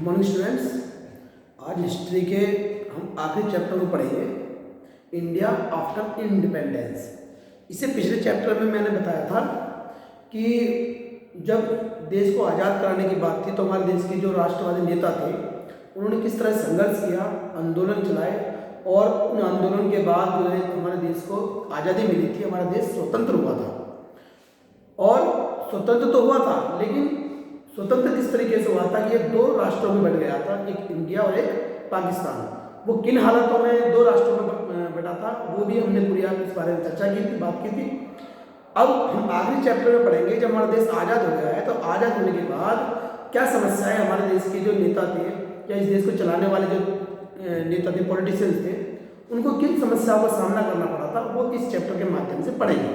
Morning students, आज history के हम आखिरी चैप्टर को पढ़ेंगे, इंडिया आफ्टर इंडिपेंडेंस। इससे पिछले चैप्टर में मैंने बताया था कि जब देश को आज़ाद कराने की बात थी तो हमारे देश के जो राष्ट्रवादी नेता थे उन्होंने किस तरह संघर्ष किया, आंदोलन चलाए और उन आंदोलन के बाद जो है हमारे देश को आज़ादी मिली थी, हमारा देश स्वतंत्र हुआ था। और स्वतंत्र तो हुआ था, लेकिन स्वतंत्र किस तरीके से हुआ था कि ये दो राष्ट्रों में बट गया था, एक इंडिया और एक पाकिस्तान। वो किन हालातों में दो राष्ट्रों में बटा था वो भी हमने पूरी इस बारे में चर्चा की थी, बात की थी। अब हम आखिरी चैप्टर में पढ़ेंगे, जब हमारा देश आज़ाद हो गया है तो आज़ाद होने के बाद क्या समस्याएं हमारे देश के जो नेता थे या इस देश को चलाने वाले जो नेता थे, पॉलिटिशियंस थे, उनको किन समस्याओं का सामना करना पड़ा था, वो इस चैप्टर के माध्यम से पढ़ेंगे।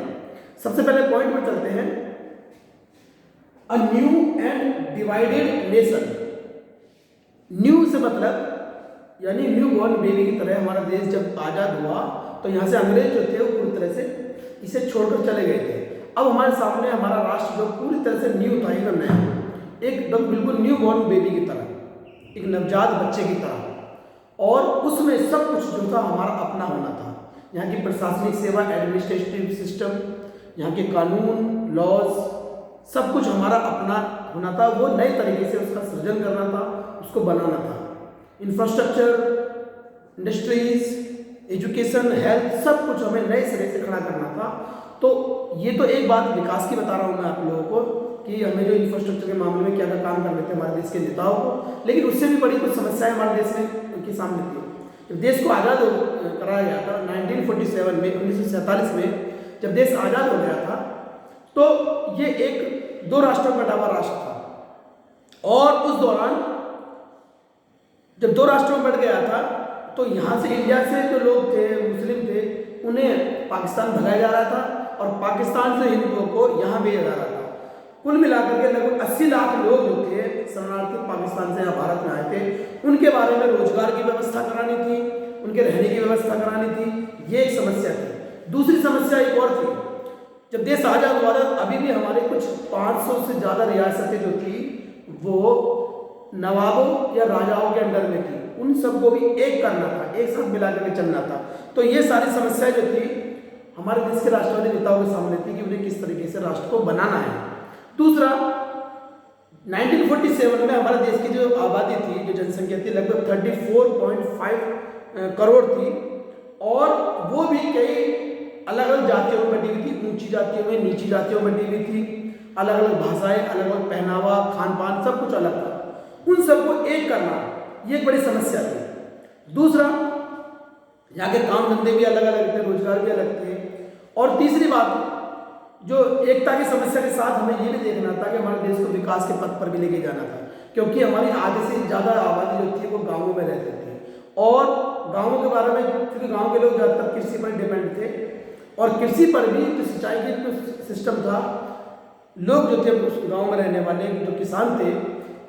सबसे पहले पॉइंट में चलते हैं, a new and divided nation. New से मतलब यानी न्यू बॉर्न बेबी की तरह हमारा देश जब आज़ाद हुआ तो यहाँ से अंग्रेज जो थे वो पूरी तरह से इसे छोड़कर चले गए थे। अब हमारे सामने हमारा राष्ट्र जो पूरी तरह से न्यू था, एकदम नया, एकदम बिल्कुल न्यू बॉर्न बेबी की तरह, एक नवजात बच्चे की तरह, और उसमें सब कुछ जो था हमारा अपना होना था। यहाँ की प्रशासनिक सेवा, एडमिनिस्ट्रेटिव सिस्टम, यहाँ के कानून, लॉज, सब कुछ हमारा अपना होना था। वो नए तरीके से उसका सृजन करना था, उसको बनाना था। इंफ्रास्ट्रक्चर, इंडस्ट्रीज, एजुकेशन, हेल्थ, सब कुछ हमें नए सिरे से खड़ा करना था। तो ये तो एक बात विकास की बता रहा हूँ मैं आप लोगों को कि हमें जो इंफ्रास्ट्रक्चर के मामले में क्या क्या काम करने थे हमारे देश के नेताओं को, लेकिन उससे भी बड़ी कुछ समस्याएं हमारे देश में उनके सामने थी। जब देश को आज़ाद कराया गया था 1947 में, 1947 में जब देश आज़ाद हो गया था तो ये एक दो राष्ट्रों में बटा हुआ राष्ट्र था। और उस दौरान जब दो राष्ट्रों में बढ़ गया था तो यहाँ से इंडिया से जो लोग थे, मुस्लिम थे, उन्हें पाकिस्तान भगाया जा रहा था और पाकिस्तान से हिंदुओं को यहाँ भेजा जा रहा था। कुल मिलाकर के लगभग 80 लाख लोग जो थे शरणार्थी पाकिस्तान से यहाँ भारत में आए थे, उनके बारे में रोजगार की व्यवस्था करानी थी, उनके रहने की व्यवस्था करानी थी। ये एक समस्या थी। दूसरी समस्या एक और थी, जब देश आज़ाद हुआ था अभी भी हमारे कुछ 500 से ज़्यादा रियासतें जो थी वो नवाबों या राजाओं के अंडर में थी। उन सबको भी एक करना था, एक साथ मिला करके चलना था। तो ये सारी समस्याएं जो थी हमारे देश के राष्ट्रवादी नेताओं के सामने थी कि उन्हें किस तरीके से राष्ट्र को बनाना है। दूसरा, 1947 में हमारे देश की जो आबादी थी, जो जनसंख्या थी, लगभग 34.5 करोड़ थी और वो भी कई अलग अलग जातियों में बटी हुई थी। ऊंची जातियों में, नीची जातियों में बटी हुई थी, अलग अलग भाषाएं, अलग अलग पहनावा, खान पान, सब कुछ अलग था। उन सबको एक करना ये एक बड़ी समस्या थी। दूसरा, यहाँ के काम धंधे भी अलग अलग थे, रोजगार भी अलग थे। और तीसरी बात, जो एकता की समस्या के साथ हमें ये भी देखना था कि हमारे देश को विकास के पथ पर भी लेके जाना था, क्योंकि हमारी आधे से ज़्यादा आबादी जो थी वो गाँवों में रहते थे। और गाँवों के बारे में, क्योंकि गाँव के लोग ज़्यादातर कृषि पर डिपेंड थे और कृषि पर भी जो सिंचाई की जो सिस्टम था, लोग जो थे उस गाँव में रहने वाले जो किसान थे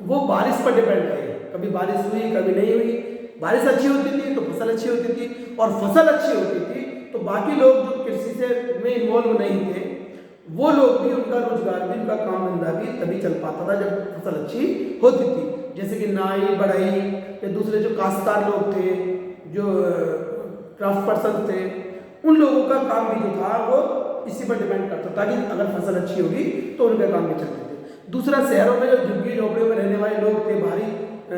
वो बारिश पर डिपेंड थे। कभी बारिश हुई, कभी नहीं हुई। बारिश अच्छी होती थी तो फसल अच्छी होती थी, और फसल अच्छी होती थी तो बाकी लोग जो कृषि से में इन्वॉल्व नहीं थे वो लोग भी, उनका रोजगार भी, उनका काम धंधा भी तभी चल पाता था जब फसल अच्छी होती थी। जैसे कि नाई, बढ़ई या दूसरे जो काश्तकार लोग थे, जो क्राफ्ट पर्सन थे, उन लोगों का काम भी जो था वो इसी पर डिपेंड करता था कि अगर फसल अच्छी होगी तो उनका काम भी चलते थे। दूसरा, शहरों में जो झुग्गी झोपड़ियों में रहने वाले लोग थे, भारी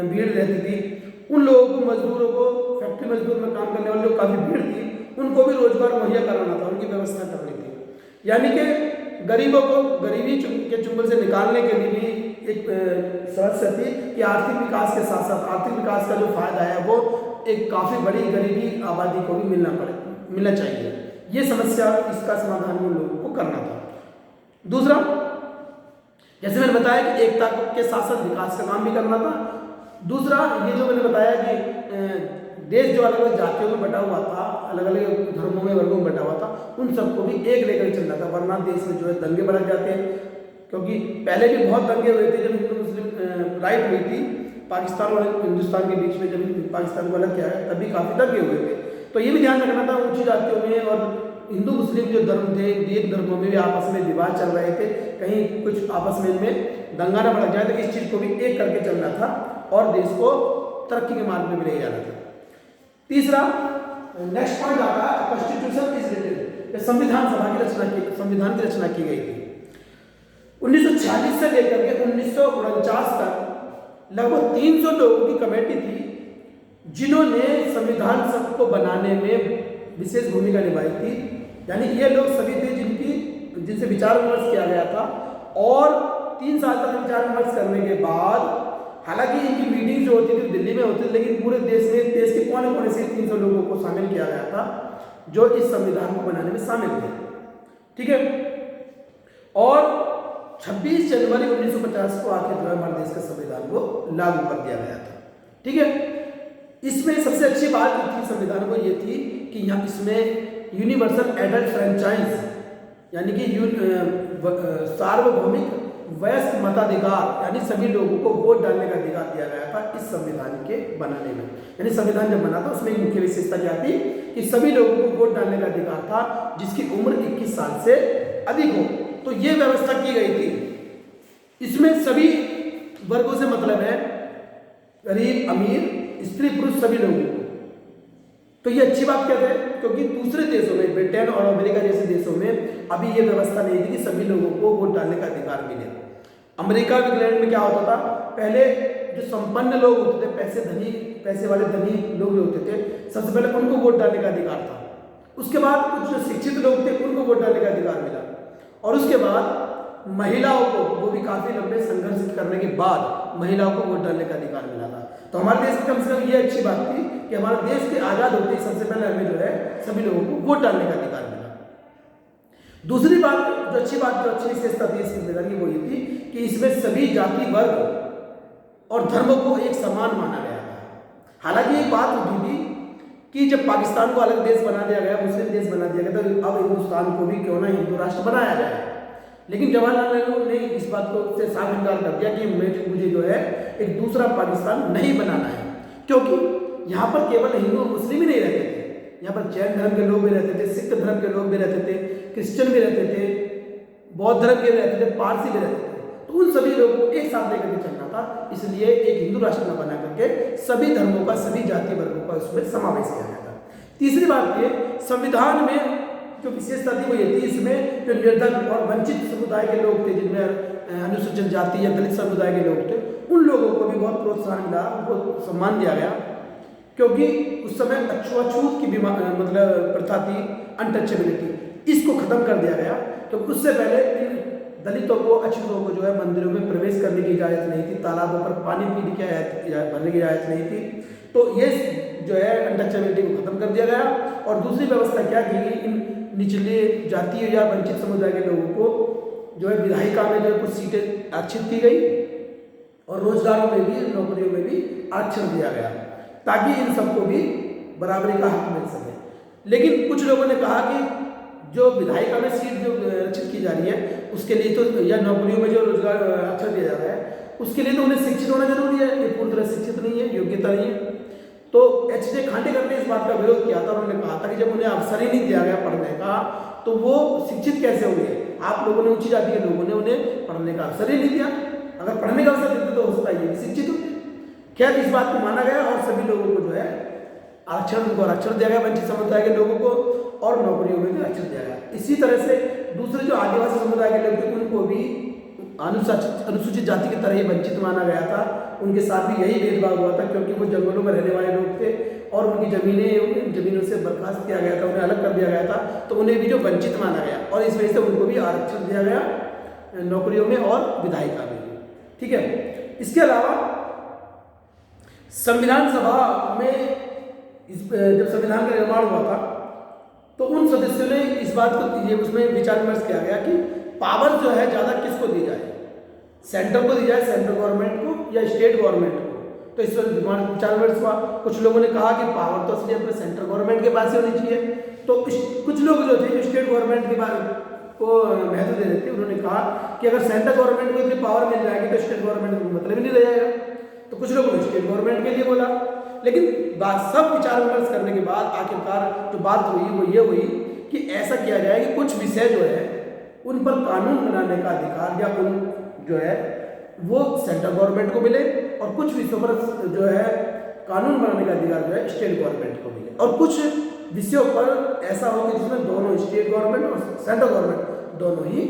भीड़ रहती थी, उन लोगों को, मजदूरों को, फैक्ट्री मजदूर में काम करने वाले लोग काफ़ी भीड़ थी, उनको भी रोजगार मुहैया कराना था, उनकी व्यवस्था करनी थी। यानी कि गरीबों को गरीबी के चुंगल से निकालने के लिए भी एक समस्या थी कि आर्थिक विकास के साथ साथ आर्थिक विकास का जो फायदा है वो एक काफ़ी बड़ी गरीबी आबादी को भी मिलना चाहिए। ये समस्या, इसका समाधान उन लोगों को करना था। दूसरा, जैसे मैंने बताया कि एकता के साथ साथ विकास का काम भी करना था। दूसरा, ये जो मैंने बताया कि देश जो अलग अलग जातियों में बटा हुआ था, अलग अलग धर्मों में, वर्गों में बटा हुआ था, उन सबको भी एक लेकर चलना था, वरना देश में जो है दंगे बढ़ जाते हैं। क्योंकि पहले भी बहुत दंगे हुए थे जब हिंदू मुस्लिम राइट हुई थी पाकिस्तान और हिंदुस्तान के बीच में, जब पाकिस्तान को अलग किया है तभी काफ़ी दंगे हुए थे। तो ये भी ध्यान रखना था, ऊंची जातियों में और हिंदू मुस्लिम जो धर्म थे, ये धर्मों में भी आपस में विवाद चल रहे थे, कहीं कुछ आपस में इनमें दंगा न भड़क जाए, तो इस चीज़ को भी एक करके चलना था और देश को तरक्की के मार्ग में भी ले जाना था। तीसरा नेक्स्ट पॉइंट आता है कॉन्स्टिट्यूशन इज रिटन, संविधान संविधान की रचना की गई थी 1946 से लेकर के 1949 तक। लगभग 300 लोगों की कमेटी थी जिन्होंने संविधान सब को बनाने में विशेष भूमिका निभाई थी। यानी ये लोग सभी थे जिनसे विचार विमर्श किया गया था, और 3 साल तक विचार विमर्श करने के बाद, हालांकि इनकी मीटिंग जो होती थी दिल्ली में होती थी, लेकिन पूरे देश में, देश के कोने कोने से 300 लोगों को शामिल किया गया था जो इस संविधान को बनाने में शामिल थे। ठीक है, और 26 जनवरी 1950 को आखिर जो है हमारे देश का संविधान को लागू कर दिया गया था। ठीक है, इसमें सबसे अच्छी बात जो थी संविधान को ये थी कि यहाँ इसमें यूनिवर्सल एडल्ट फ्रेंचाइज यानी कि सार्वभौमिक वयस्क मताधिकार, यानी सभी लोगों को वोट डालने का अधिकार दिया गया था इस संविधान के बनाने में। यानी संविधान जब बना था उसमें एक मुख्य विशेषता क्या थी कि सभी लोगों को वोट डालने का अधिकार था जिसकी उम्र 21 साल से अधिक हो। तो ये व्यवस्था की गई थी। इसमें सभी वर्गों से मतलब है, गरीब अमीर, स्त्री पुरुष, सभी लोगों को। तो ये अच्छी बात क्या है, क्योंकि दूसरे देशों में, ब्रिटेन और अमेरिका जैसे देशों में अभी ये व्यवस्था नहीं थी कि सभी लोगों को वोट डालने का अधिकार मिले। अमेरिका और इंग्लैंड में क्या होता था, पहले जो संपन्न लोग होते थे, पैसे वाले धनी लोग जो होते थे, सबसे पहले उनको वोट डालने का अधिकार था। उसके बाद कुछ जो शिक्षित लोग थे उनको वोट डालने का अधिकार मिला, और उसके बाद महिलाओं को, वो भी काफी लंबे संघर्ष करने के बाद महिलाओं को वोट डालने का अधिकार मिला था। तो हमारे देश में कम से कम ये अच्छी बात थी कि हमारे देश के आजाद होते ही सबसे पहले हमें जो है सभी लोगों को वोट डालने का अधिकार मिला। दूसरी बात जो अच्छी विशेषता थी इस संविधान की वो ये थी कि इसमें सभी जाति, वर्ग और धर्मों को एक समान माना गया था। हालांकि एक बात होती थी कि जब पाकिस्तान को अलग देश बना दिया गया, मुस्लिम देश बना दिया गया, तो अब हिंदुस्तान को भी क्यों ना हिंदू राष्ट्र बनाया जाए। लेकिन जवाहरलाल नेहरू ने इस बात को से साफ इनकार कर दिया कि मुझे जो है एक दूसरा पाकिस्तान नहीं बनाना है, क्योंकि यहाँ पर केवल हिंदू और मुस्लिम ही नहीं रहते थे, यहाँ पर जैन धर्म के लोग भी रहते थे, सिख धर्म के लोग भी रहते थे, क्रिश्चियन भी रहते थे, बौद्ध धर्म के रहते थे, पारसी भी रहते थे। तो उन सभी लोगों को एक साथ लेकर के चलना था, इसलिए एक हिंदू राष्ट्र न बना करके सभी धर्मों का, सभी जाति वर्गों का उसमें समावेश किया गया था। तीसरी बात ये, संविधान में जो विशेषता थी वो ये थी, इसमें जो निर्धन और वंचित समुदाय के लोग थे, जिनमें अनुसूचित जाति या दलित समुदाय के लोग थे, उन लोगों को भी बहुत प्रोत्साहन मिला, उनको सम्मान दिया गया, क्योंकि उस समय अछूत की मतलब प्रथा थी, अनटचेबिलिटी, इसको खत्म कर दिया गया। तो उससे पहले इन दलितों को, अछूतों को जो है मंदिरों में प्रवेश करने की इजाज़त नहीं थी, तालाबों पर पानी पीने की भरने की इजाज़त नहीं थी। तो ये जो है अनटचेबिलिटी को खत्म कर दिया गया। और दूसरी व्यवस्था क्या की, इन निचले जातीय या वंचित समुदाय के लोगों को जो है विधायिका में जो कुछ सीटें आरक्षित की गई, और रोजगारों में भी, नौकरियों में भी आरक्षण दिया गया, ताकि इन सबको भी बराबरी का हक मिल सके। लेकिन कुछ लोगों ने कहा कि जो विधायिका में सीट जो आरक्षित की जा रही है उसके लिए तो, या नौकरियों में जो रोजगार आरक्षण दिया जा रहा है उसके लिए तो उन्हें शिक्षित होना जरूरी है, ये पूरी तरह शिक्षित नहीं है, योग्यता नहीं है। तो एच.जे. खांडेकर ने इस बात का विरोध किया था। उन्होंने कहा था कि जब उन्हें अवसर ही नहीं दिया गया पढ़ने का, तो वो शिक्षित कैसे होंगे? आप लोगों ने, उच्च जाति के लोगों ने उन्हें पढ़ने का अवसर ही नहीं दिया। अगर पढ़ने का अवसर देते तो हो सकता है ये शिक्षित होते। खैर, इस बात को माना गया और सभी लोगों को जो है आरक्षण, उनको आरक्षण दिया गया, वंचित समुदाय के लोगों को, और नौकरियों में भी आरक्षण दिया गया। इसी तरह से दूसरे जो आदिवासी समुदाय के लोग थे उनको भी अनुसूचित जाति की तरह ही वंचित माना गया था। उनके साथ भी यही भेदभाव हुआ था, क्योंकि वो जंगलों में रहने वाले लोग थे और उनकी जमीनों से बर्खास्त किया गया था, उन्हें अलग कर दिया गया था, तो उन्हें भी जो वंचित माना गया, और इस वजह से उनको भी आरक्षण दिया गया नौकरियों में और विधायिका में। ठीक है, इसके अलावा संविधान सभा में जब संविधान का निर्माण हुआ था तो उन सदस्यों ने इस बात को, ये उसमें विचार विमर्श किया गया कि पावर जो है ज़्यादा किसको दी जाए, सेंटर को दी जाए, सेंट्रल गवर्नमेंट को, या स्टेट गवर्नमेंट को। तो इस पर विचार विमर्श हुआ। कुछ लोगों ने कहा कि पावर तो असली अपने सेंट्रल गवर्नमेंट के पास ही होनी चाहिए। तो कुछ लोग जो थे जो स्टेट गवर्नमेंट के को महत्व दे देते, उन्होंने कहा कि अगर सेंट्रल गवर्नमेंट को इतनी पावर मिल जाएगी तो स्टेट गवर्नमेंट को मतलब ही नहीं रह जाएगा। तो कुछ लोगों ने स्टेट गवर्नमेंट के लिए बोला, लेकिन सब विचार विमर्श करने के बाद आखिरकार जो बात हुई वो ये हुई कि ऐसा किया जाए कि कुछ विषय जो है उन पर कानून बनाने का अधिकार, या उन जो है वो सेंट्रल गवर्नमेंट को मिले और कुछ विषयों पर जो है कानून बनाने का अधिकार जो है स्टेट गवर्नमेंट को मिले, और कुछ विषयों पर ऐसा हो कि जिसमें दोनों स्टेट गवर्नमेंट और सेंट्रल गवर्नमेंट दोनों ही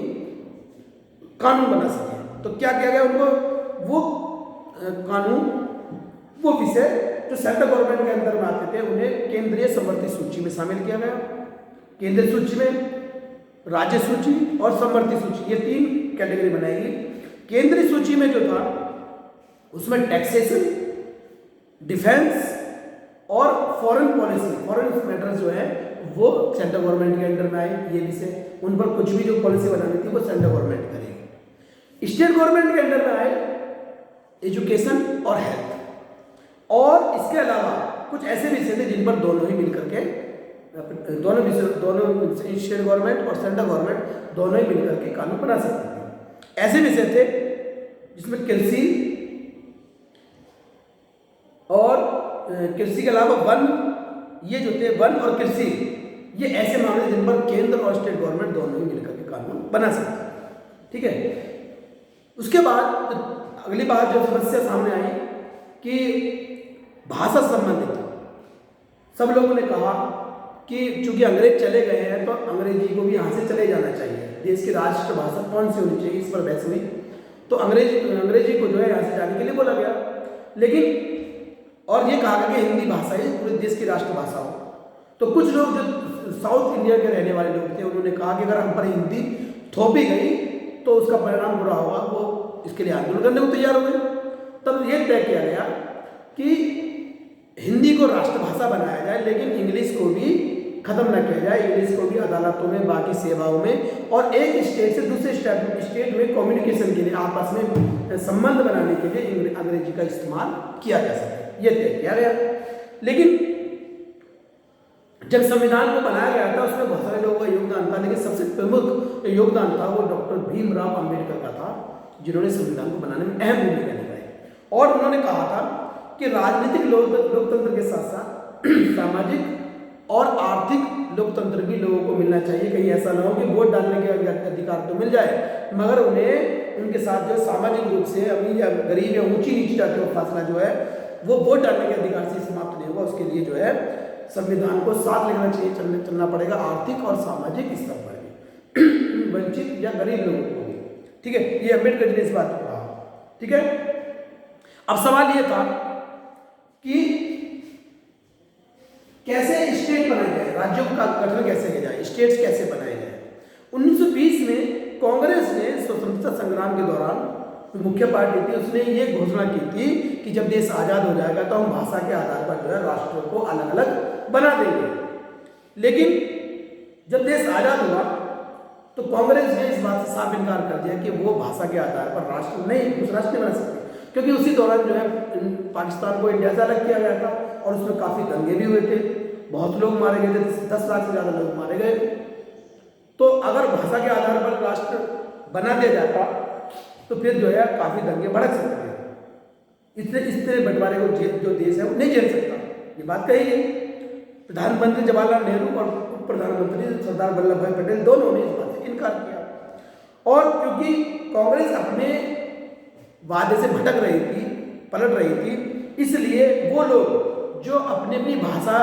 कानून बना सके। तो क्या किया गया, उनको वो कानून, वो विषय जो सेंट्रल गवर्नमेंट के अंदर में आते थे उन्हें केंद्रीय समवर्ती सूची में शामिल किया गया। केंद्रीय सूची में, राज्य सूची और समवर्ती सूची, ये 3 कैटेगरी बनाएगी। केंद्रीय सूची में जो था उसमें टैक्सेशन, डिफेंस और फॉरेन पॉलिसी, फॉरेन मैटर्स जो है वो सेंट्रल गवर्नमेंट के अंडर में आए। ये विषय, उन पर कुछ भी जो पॉलिसी बनानी थी वो सेंट्रल गवर्नमेंट करेगी। स्टेट गवर्नमेंट के अंडर में आए एजुकेशन और हेल्थ, और इसके अलावा कुछ ऐसे विषय थे जिन पर दोनों ही मिलकर के, दोनों स्टेट गवर्नमेंट और सेंट्रल गवर्नमेंट दोनों ही मिलकर के कानून बना सकते थे। ऐसे विषय थे जिसमें कृषि और कृषि के अलावा वन, ये जो थे वन और कृषि, ये ऐसे मामले जिन पर केंद्र और स्टेट गवर्नमेंट दोनों ही मिलकर के कानून बना सकते हैं। ठीक है, उसके बाद अगली बात जो समस्या सामने आई कि भाषा संबंधित, सब लोगों ने कहा कि चूंकि अंग्रेज चले गए हैं तो अंग्रेजी को भी यहाँ से चले जाना चाहिए, देश की राष्ट्रभाषा कौन सी होनी चाहिए, इस पर बहस हुई। तो अंग्रेजी को जो है यहाँ से जाने के लिए बोला गया, लेकिन और ये कहा गया कि हिंदी भाषा ही पूरे देश की राष्ट्रभाषा हो। तो कुछ लोग जो साउथ इंडिया के रहने वाले लोग थे उन्होंने कहा कि अगर हम पर हिंदी थोपी गई तो उसका परिणाम बुरा होगा, वो इसके लिए आंदोलन करने को तैयार हो गए। तब ये तय किया गया कि हिंदी को राष्ट्रभाषा बनाया जाए, लेकिन इंग्लिश को भी खत्म न किया जाए, इंग्लिश को भी अदालतों में, बाकी सेवाओं में, और एक स्टेट से दूसरे स्टेट में कम्युनिकेशन के लिए, आपस में संबंध बनाने के लिए अंग्रेजी का इस्तेमाल किया जा सके, ये तय किया गया। लेकिन जब संविधान को बनाया गया था उसमें बहुत सारे लोगों का योगदान था, लेकिन सबसे प्रमुख योगदान था वो डॉक्टर भीमराव अंबेडकर का था, जिन्होंने संविधान को बनाने में अहम भूमिका निभाई। और उन्होंने कहा था कि राजनीतिक लोकतंत्र के साथ साथ सामाजिक और आर्थिक लोकतंत्र भी लोगों को मिलना चाहिए। कहीं ऐसा ना हो कि वोट डालने के अधिकार तो मिल जाए मगर उन्हें उनके साथ जो सामाजिक रूप से अमीर या गरीब या ऊंची नीची जाति का फासला जो है वो वोट डालने के अधिकार से समाप्त नहीं होगा। उसके लिए जो है संविधान को साथ लेना चाहिए, चलना पड़ेगा आर्थिक और सामाजिक स्तर पर भी वंचित या गरीब लोगों को भी। ठीक है, ये अम्बेडकर जी ने इस बात को कहा। ठीक है, अब सवाल ये था कि कैसे स्टेट बनाए जाए, राज्यों का गठन कैसे किया जाए, स्टेट्स कैसे बनाए जाए। 1920 में कांग्रेस ने स्वतंत्रता संग्राम के दौरान, मुख्य पार्टी थी, उसने ये घोषणा की थी कि जब देश आज़ाद हो जाएगा तो हम भाषा के आधार पर जो है राष्ट्रों को अलग अलग बना देंगे। लेकिन जब देश आज़ाद हुआ तो कांग्रेस ने इस बात से साफ इनकार कर दिया कि वो भाषा के आधार पर राष्ट्र नहीं, दूसरा राष्ट्र नहीं बना सकते, क्योंकि उसी दौरान जो है पाकिस्तान को इंडिया से अलग किया गया था और उसमें काफ़ी दंगे भी हुए थे, बहुत लोग मारे गए थे, 10 लाख से ज़्यादा लोग मारे गए। तो अगर भाषा के आधार पर राष्ट्र बना दिया जाता तो फिर जो है काफ़ी दंगे भड़क सकते हैं। इतने बंटवारे को जो देश है वो नहीं झेल सकता, ये बात कही गई। प्रधानमंत्री जवाहरलाल नेहरू और उप प्रधानमंत्री सरदार वल्लभ भाई पटेल दोनों ने इस बात से इनकार किया। और क्योंकि कांग्रेस अपने वादे से भटक रही थी, पलट रही थी, इसलिए वो लोग जो अपनी अपनी भाषा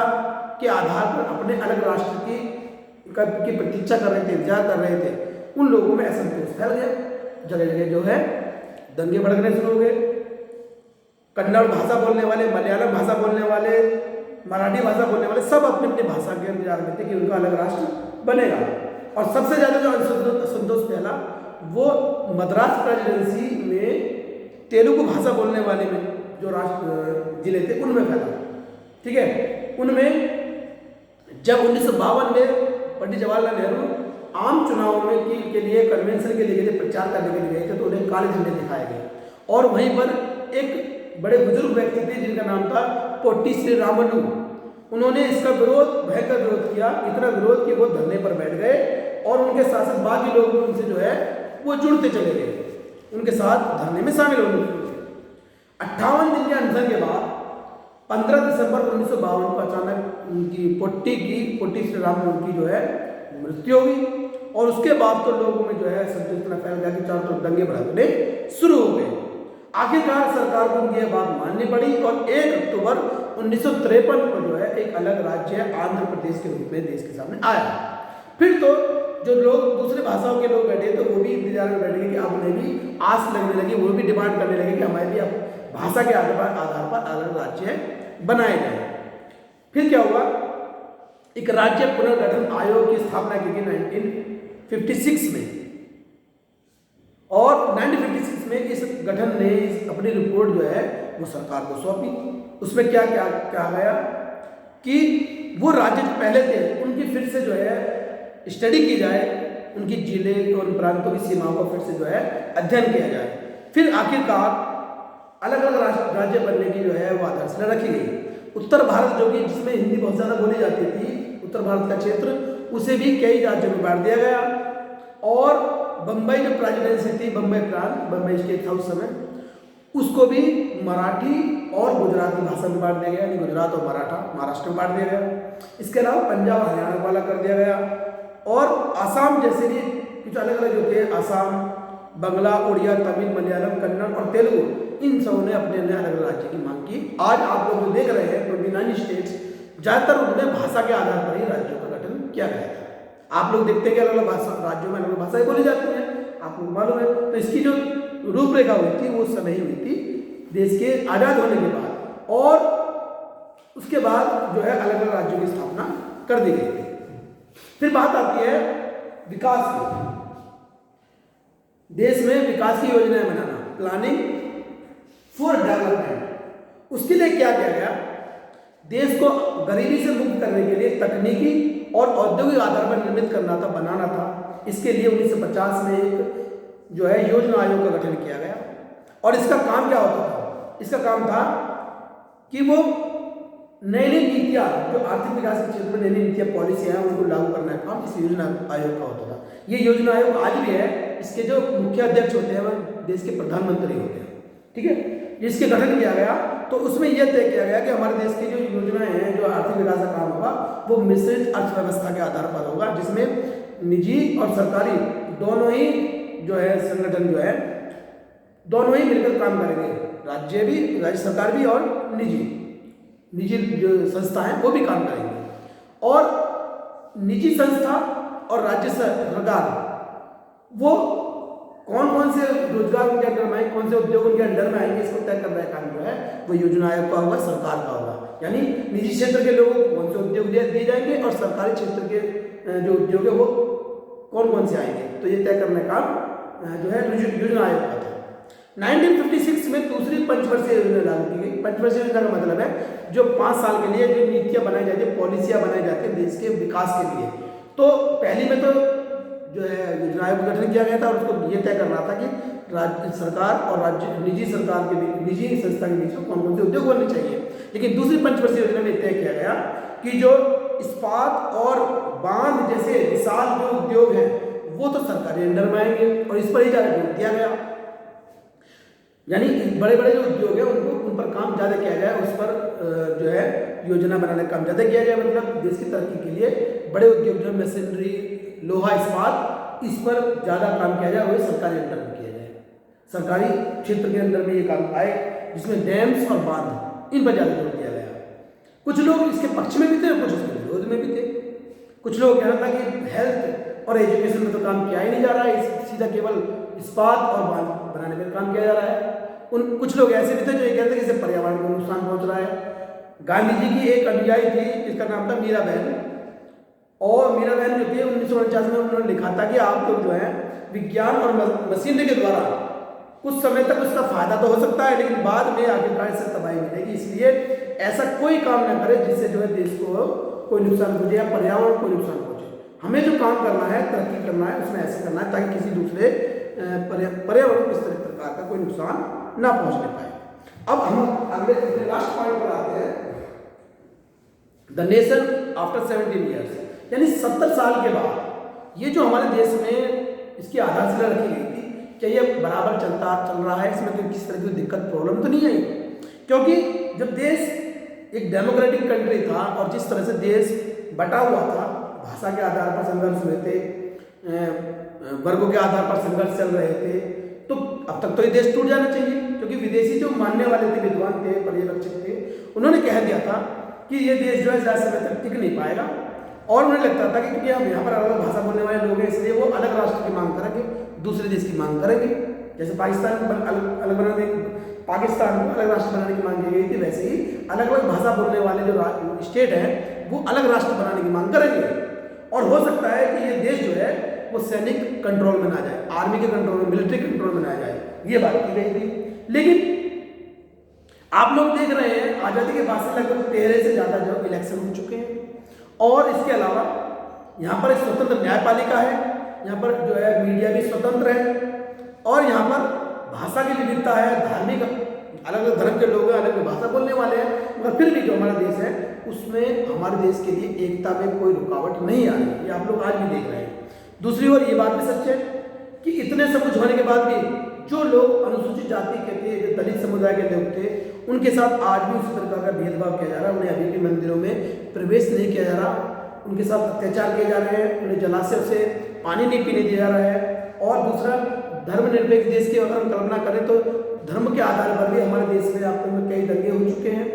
के आधार पर अपने अलग राष्ट्र की प्रतीक्षा कर रहे थे, इंतजार कर रहे थे, उन लोगों में असंतोष फैल गया। जगह जगह जो है दंगे भड़कने शुरू हो गए। कन्नड़ भाषा बोलने वाले, मलयालम भाषा बोलने वाले, मराठी भाषा बोलने वाले सब अपनी अपनी भाषा के इंतजार में थे कि उनका अलग राष्ट्र बनेगा। और सबसे ज़्यादा जो असंतोष फैला वो मद्रास प्रेसिडेंसी में तेलुगु भाषा बोलने वाले में जो राष्ट्र जिले थे उनमें फैला। ठीक है, उनमें जब 1952 में पंडित जवाहरलाल नेहरू आम चुनावों में के लिए कन्वेंशन के लिए प्रचार करने के लिए गए थे तो उन्हें काले झंडे दिखाए गए। और वहीं पर एक बड़े बुजुर्ग व्यक्ति थे जिनका नाम था पोट्टी श्री रामलू, उन्होंने इसका भयंकर विरोध किया, इतना विरोध कि वो धरने पर बैठ गए और उनके साथ साथ बाकी लोग भी उनसे जो है वो जुड़ते चले गए, उनके साथ धरने में शामिल होने लगे। 58 दिन के अनशन के बाद 15 दिसंबर 1952 को अचानक उनकी पोट्टी श्री रामलू की जो है मृत्यु हो गई। और उसके बाद तो लोगों में जो है संतुष्ट फैल गया कि चारों तरफ दंगे भड़कने शुरू हो गए। आखिरकार सरकार को उनकी यह बात माननी पड़ी और 1 अक्टूबर 1953 को जो है एक अलग राज्य आंध्र प्रदेश के रूप में देश के सामने आया। फिर तो जो लोग दूसरे भाषाओं के लोग बैठे तो वो भी इंतजार में बैठे कि अब उन्हें भी आस लगने लगी, वो भी डिमांड करने लगे कि हमारे भी अब भाषा के आधार पर अलग राज्य बनाए जाए। फिर क्या हुआ, एक राज्य पुनर्गठन आयोग की स्थापना की गई 1956 में, और 1956 में इस गठन ने अपनी रिपोर्ट जो है वो सरकार को सौंपी। उसमें क्या क्या कहा गया कि वो राज्य जो पहले थे उनकी फिर से जो है स्टडी की जाए, उनकी जिले और प्रांतों की सीमाओं का फिर से जो है अध्ययन किया जाए। फिर आखिरकार अलग अलग राज्य बनने की जो है वो आधारशिला रखी गई। उत्तर भारत जो कि जिसमें हिंदी बहुत ज़्यादा बोली जाती थी, उत्तर भारत का क्षेत्र, उसे भी कई राज्यों में बांट दिया गया। और बम्बई जो प्रेसिडेंसी थी, बम्बई प्रांत, बम्बई स्टेट था उस समय, उसको भी मराठी और गुजराती भाषा में बांट दिया गया, यानी गुजरात और महाराष्ट्र में बांट दिया गया। इसके अलावा पंजाब हरियाणा वाला कर दिया गया, और आसाम जैसे भी कुछ अलग अलग जो थे, आसाम, बंगला, उड़िया, तमिल, मलयालम, कन्नड़ और तेलुगु, इन सबों ने अपने अलग अलग राज्य की मांग की। आज आप लोग जो देख रहे हैं 29 स्टेट्स, ज़्यादातर उन्होंने भाषा के आधार पर ही राज्यों का गठन किया गया था। आप लोग देखते हैं कि अलग अलग भाषा राज्यों में अलग अलग भाषाएं बोली जाती हैं, आपको मालूम है। तो इसकी जो रूपरेखा हुई थी वो उस समय ही हुई थी देश के आज़ाद होने के बाद, और उसके बाद जो है अलग अलग राज्यों की स्थापना कर दी गई थी। फिर बात आती है विकास की। देश में विकास की योजनाएं बनाना, प्लानिंग फॉर डेवलपमेंट। उसके लिए क्या किया गया, देश को गरीबी से मुक्त करने के लिए तकनीकी और औद्योगिक आधार पर निर्मित करना था, बनाना था। इसके लिए 1950 में एक जो है योजना आयोग का गठन किया गया, और इसका काम क्या होता था, इसका काम था कि वो नई नई नीतियाँ, जो आर्थिक विकास के क्षेत्र में नई नई नीतियाँ, पॉलिसियाँ हैं, उनको लागू करने का काम इस योजना आयोग का होता था। ये योजना आयोग आज भी है, इसके जो मुख्य अध्यक्ष होते हैं वह देश के प्रधानमंत्री होते हैं, ठीक है। जिसके गठन किया गया तो उसमें यह तय किया गया कि हमारे देश की जो योजनाएं हैं, जो आर्थिक विकास का काम होगा, वो मिश्रित अर्थव्यवस्था के आधार पर होगा, जिसमें निजी और सरकारी दोनों ही जो है संगठन जो है दोनों ही मिलकर काम करेंगे, राज्य सरकार भी और निजी जो संस्था है वो भी काम करेंगे। और निजी संस्था और राज्य सरकार वो कौन कौन से रोजगार उनके अंडर में आएंगे, कौन से उद्योग उनके अंडर में आएंगे, इसको तय करने का काम जो है वो योजना आयोग का होगा, सरकार का होगा। यानी निजी क्षेत्र के लोगों को कौन से उद्योग दिए जाएंगे और सरकारी क्षेत्र के जो उद्योग है वो कौन कौन से आएंगे, तो ये तय करने का जो है योजना आयोग का था। 1956 में दूसरी पंचवर्षीय योजना लागू की गई। पंचवर्षीय योजना का मतलब है जो 5 साल के लिए जो नीतियां बनाई जाती है, पॉलिसियां बनाई जाती है देश के विकास के लिए। तो पहली में तो जो है योजना आयोग का गठन किया गया था, और उसको ये तय करना था कि राज्य सरकार और निजी सरकार के बीच, निजी संस्था के बीच में कौन कौन से उद्योग बनने चाहिए। लेकिन दूसरी पंचवर्षीय योजना में तय किया गया कि जो इस्पात और बांध जैसे विशाल जो उद्योग हैं वो तो सरकारी अंडर में आएंगे, और इस पर ही ज़्यादा जोर दिया गया। यानी बड़े बड़े जो उद्योग है उन पर काम ज़्यादा किया जाए, उस पर जो है योजना बनाने का काम ज़्यादा किया जाए। मतलब देश की तरक्की के लिए बड़े उद्योग जो मशीनरी, लोहा, इस्पात, इस पर ज़्यादा काम किया जाए, वही सरकारी अंडर में किया जाए। सरकारी क्षेत्र के अंदर में ये काम आए, जिसमें डैम्स और बांध, इन पर ज़्यादा जोर दिया गया। कुछ लोग इसके पक्ष में भी थे और कुछ इसके विरोध में भी थे। कुछ लोग कह रहा था कि हेल्थ और एजुकेशन में तो काम किया ही नहीं जा रहा है, सीधा केवल इस्पात और बांध बनाने में काम किया जा रहा है। कुछ लोग ऐसे भी थे जो ये कहते हैं कि इससे पर्यावरण को नुकसान पहुंच रहा है। गांधी जी की एक अनुयायी थी जिसका नाम था मीरा बहन, और मीरा बहन जो थी 1949 में उन्होंने लिखा था कि आप लोग जो है विज्ञान और मशीनरी के द्वारा कुछ समय तक उसका फायदा तो हो सकता है, लेकिन बाद में आखिरकार इससे तबाही मिलेगी। इसलिए ऐसा कोई काम न करे जिससे जो है देश को कोई नुकसान पहुंचे या पर्यावरण को नुकसान पहुंचे। हमें जो काम करना है, तरक्की करना है, उसमें ऐसे करना है ताकि किसी दूसरे पर्यावरण को इस प्रकार का कोई नुकसान ना पहुंचने पाए। अब हम अगले लास्ट पॉइंट पर आते हैं, द नेशन आफ्टर 17 ईयर्स, यानी 70 साल के बाद ये जो हमारे देश में इसकी आधारशिला रखी गई थी, क्या ये बराबर चल रहा है, इसमें कोई किसी तरह की दिक्कत प्रॉब्लम तो नहीं आई? क्योंकि जब देश एक डेमोक्रेटिक कंट्री था और जिस तरह से देश बटा हुआ था, भाषा के आधार पर संघर्ष हुए थे, वर्गों के आधार पर संघर्ष चल रहे थे, तो अब तक तो ये देश टूट जाना चाहिए, क्योंकि क्योंकि विदेशी जो मानने वाले थे, विद्वान थे, पर्यवेक्षक थे, उन्होंने कह दिया था कि ये देश जो है ज़्यादा समय तक टिक नहीं पाएगा। और उन्हें लगता था कि क्योंकि हम यहाँ पर अलग भाषा बोलने वाले लोग हैं, इसलिए वो अलग राष्ट्र की मांग करेंगे, दूसरे देश की मांग करेंगे। जैसे पाकिस्तान अलग बनाने, पाकिस्तान को अलग राष्ट्र बनाने की मांग की गई थी, वैसे ही अलग अलग भाषा बोलने वाले जो स्टेट हैं वो अलग राष्ट्र बनाने की मांग करेंगे। और हो सकता है कि ये देश जो है वो सैनिक कंट्रोल में ना जाए, आर्मी के कंट्रोल में, मिलिट्री कंट्रोल में ना जाए, ये बात की गई थी। लेकिन आप लोग देख रहे हैं आज़ादी के बाद से लगभग 13 से ज़्यादा जो इलेक्शन हो चुके हैं। और इसके अलावा यहाँ पर एक स्वतंत्र न्यायपालिका है, यहाँ पर जो है मीडिया भी स्वतंत्र है, और यहाँ पर भाषा की विविधता है, धार्मिक अलग अलग धर्म के लोग हैं, अलग अलग भाषा बोलने वाले हैं, मगर फिर भी जो हमारा देश है उसमें हमारे देश के लिए एकता में कोई रुकावट नहीं आ रही, ये आप लोग आज भी देख रहे हैं। दूसरी ओर ये बात भी सच है कि इतने सब कुछ होने के बाद भी जो लोग अनुसूचित जाति के थे, जो दलित समुदाय के लोग थे, उनके साथ आज भी उस प्रकार का भेदभाव किया जा रहा है। उन्हें अभी भी मंदिरों में प्रवेश नहीं किया जा रहा, उनके साथ अत्याचार किए जा रहे हैं, उन्हें जलाशय से पानी नहीं पीने दिया जा रहा है। और दूसरा, धर्मनिरपेक्ष देश की अगर हम कल्पना करें तो धर्म के आधार पर भी हमारे देश में आप में कई दंगे हो चुके हैं,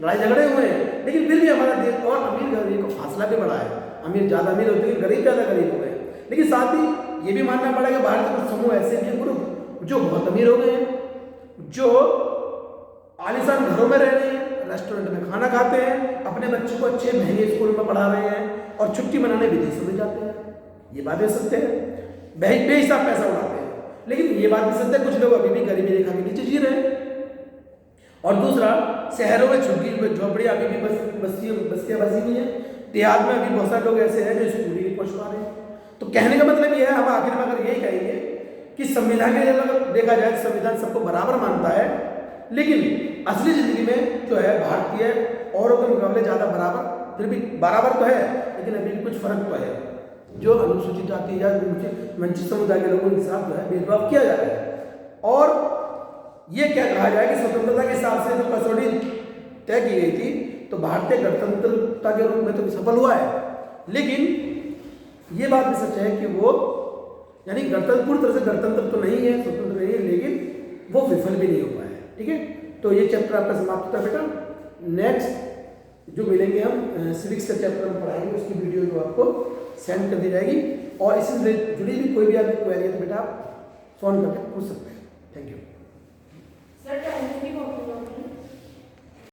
लड़ाई झगड़े हुए हैं, लेकिन फिर भी हमारा देश और अमीर गरीब का फासला भी बढ़ा है। अमीर ज़्यादा अमीर होते हैं, गरीब ज़्यादा गरीब हो गए। लेकिन साथ ही ये भी मानना पड़ेगा भारत के कुछ समूह ऐसे भी हैं, ग्रुप जो बहुत अमीर हो गए हैं, जो आलीशान घरों में रह रहे हैं, रेस्टोरेंट में खाना खाते हैं, अपने बच्चों को अच्छे महंगे स्कूल में पढ़ा रहे हैं और छुट्टी मनाने विदेशों में जाते हैं। ये बातें सत्य है, बेहिसाब पैसा उड़ाते हैं। लेकिन ये बात भी सत्य है, कुछ लोग अभी भी गरीबी रेखा के नीचे जी रहे हैं। और दूसरा, शहरों में झुग्गी झोपड़ियाँ अभी भी बस्तियाँ बसी हुई हैं, देहात में अभी बहुत सारे लोग ऐसे हैं जो स्कूल ही नहीं पहुँच पा रहे हैं। तो कहने का मतलब ये है, हम आखिर में अगर यही कहेंगे कि संविधान के अगर देखा जाए तो संविधान सबको बराबर मानता है, लेकिन असली जिंदगी में जो है भारतीय औरों के मुकाबले ज़्यादा बराबर, फिर भी बराबर तो है, लेकिन अभी भी कुछ फर्क तो है। जो अनुसूचित जाति या वंचित समुदाय के लोगों के साथ जो है भेदभाव किया जा रहा है। और ये क्या कहा जाए कि स्वतंत्रता के हिसाब से जो कसौटी तय की गई थी, तो भारतीय गणतंत्रता के रूप में तो सफल हुआ है, लेकिन ये बात भी सच है कि वो यानी गणतंत्र पूरी तरह से गणतंत्र तो नहीं है, स्वतंत्र नहीं है, लेकिन वो विफल भी नहीं हो पाया है। ठीक है, तो ये चैप्टर आपका समाप्त होता है बेटा। नेक्स्ट जो मिलेंगे हम सिविक्स का चैप्टर हम पढ़ाएंगे, उसकी वीडियो जो आपको सेंड कर दी जाएगी। और इससे जुड़ी भी कोई भी आपकी क्वेरी है तो बेटा आप फोन करके पूछ सकते हैं। Thank you sir.